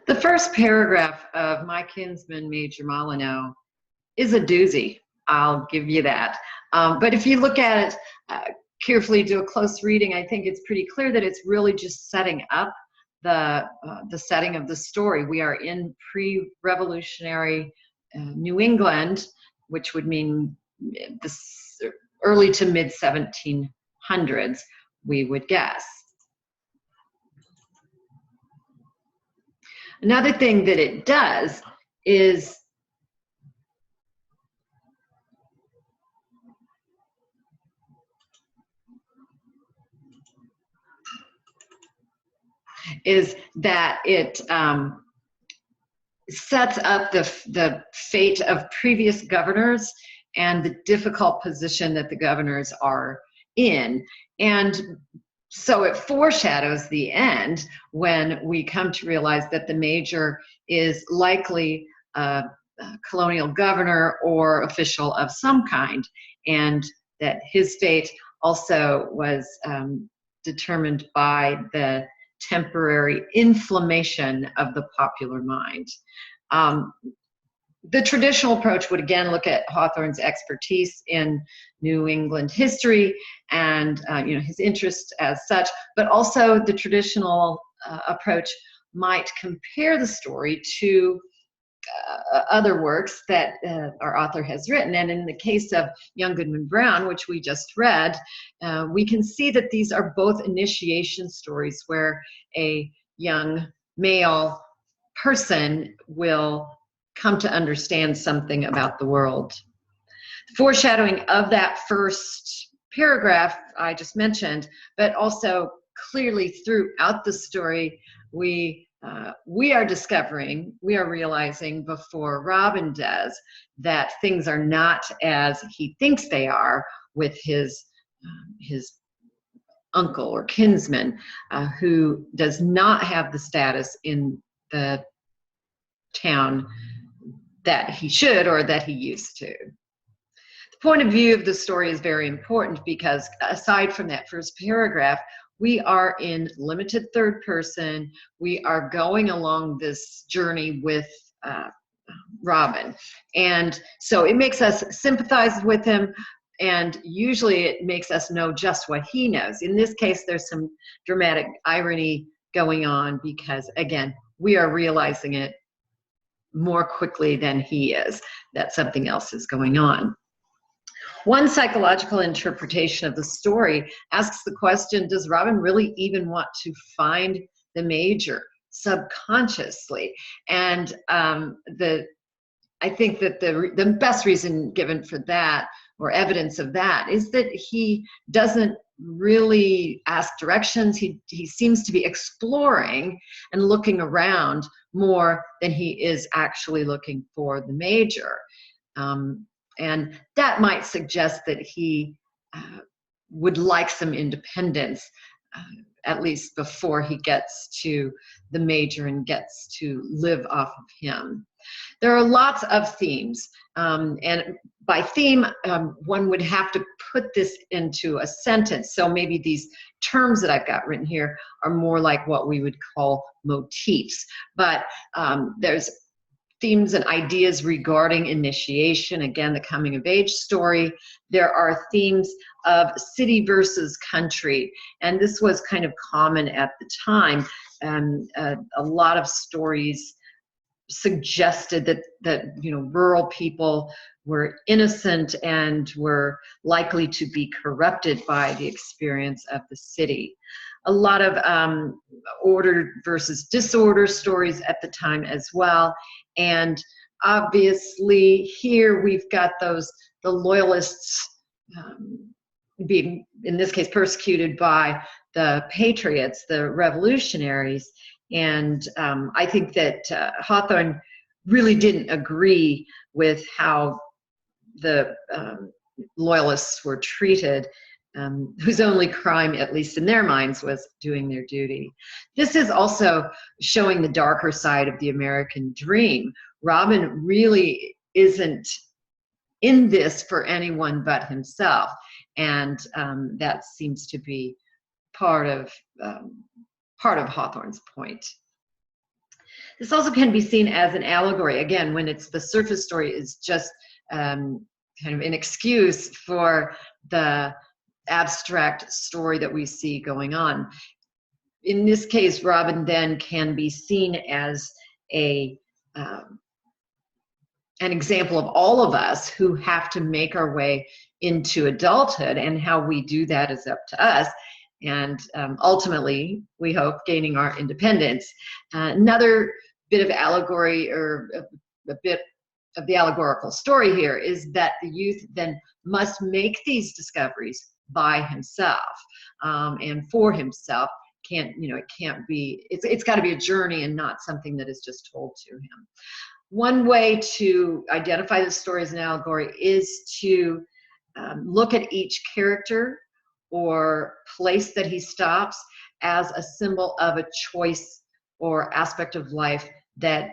The first paragraph of My Kinsman, Major Molyneux, is a doozy. I'll give you that. But if you look at it carefully, do a close reading, I think it's pretty clear that it's really just setting up the setting of the story. We are in pre-revolutionary New England, which would mean this early to mid 1700s, we would guess. Another thing that it does is that it sets up the fate of previous governors and the difficult position that the governors are in. And so it foreshadows the end when we come to realize that the major is likely a colonial governor or official of some kind, and that his fate also was determined by the temporary inflammation of the popular mind. The traditional approach would again look at Hawthorne's expertise in New England history and his interest as such, but also the traditional approach might compare the story to other works that our author has written. And in the case of Young Goodman Brown, which we just read, we can see that these are both initiation stories where a young male person will come to understand something about the world. The foreshadowing of that first paragraph I just mentioned, but also clearly throughout the story, we are discovering, we are realizing before Robin does, that things are not as he thinks they are with his uncle or kinsman, who does not have the status in the town that he should or that he used to. The point of view of the story is very important because aside from that first paragraph, we are in limited third person. We are going along this journey with Robin. And so it makes us sympathize with him, and usually it makes us know just what he knows. In this case, there's some dramatic irony going on because, again, we are realizing it more quickly than he is, that something else is going on. One psychological interpretation of the story asks the question, does Robin really even want to find the major subconsciously? And I think that the best reason given for that, or evidence of that, is that he doesn't really ask directions. He seems to be exploring and looking around more than he is actually looking for the major. And that might suggest that he would like some independence, at least before he gets to the major and gets to live off of him. There are lots of themes, and by theme, one would have to put this into a sentence. So maybe these terms that I've got written here are more like what we would call motifs. But there's themes and ideas regarding initiation, again, the coming of age story. There are themes of city versus country, and this was kind of common at the time. A lot of stories suggested that rural people were innocent and were likely to be corrupted by the experience of the city. A lot of order versus disorder stories at the time as well. And obviously here we've got the loyalists being, in this case, persecuted by the patriots, the revolutionaries. And I think that Hawthorne really didn't agree with how the loyalists were treated, whose only crime, at least in their minds, was doing their duty. This is also showing the darker side of the American dream. Robin really isn't in this for anyone but himself, and that seems to be part of Hawthorne's point. This also can be seen as an allegory. Again, when it's the surface story is just kind of an excuse for the abstract story that we see going on. In this case, Robin then can be seen as a an example of all of us who have to make our way into adulthood, and how we do that is up to us. And ultimately, we hope, gaining our independence. Another bit of allegory, or a bit of the allegorical story here, is that the youth then must make these discoveries by himself, and for himself. It can't be, it's got to be a journey and not something that is just told to him. One way to identify the story as an allegory is to look at each character or place that he stops as a symbol of a choice or aspect of life that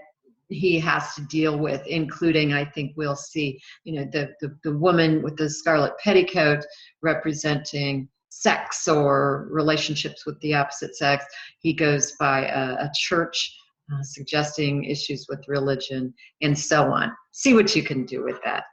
he has to deal with, including, I think we'll see, the woman with the scarlet petticoat representing sex or relationships with the opposite sex. He goes by a church, suggesting issues with religion, and so on. See what you can do with that.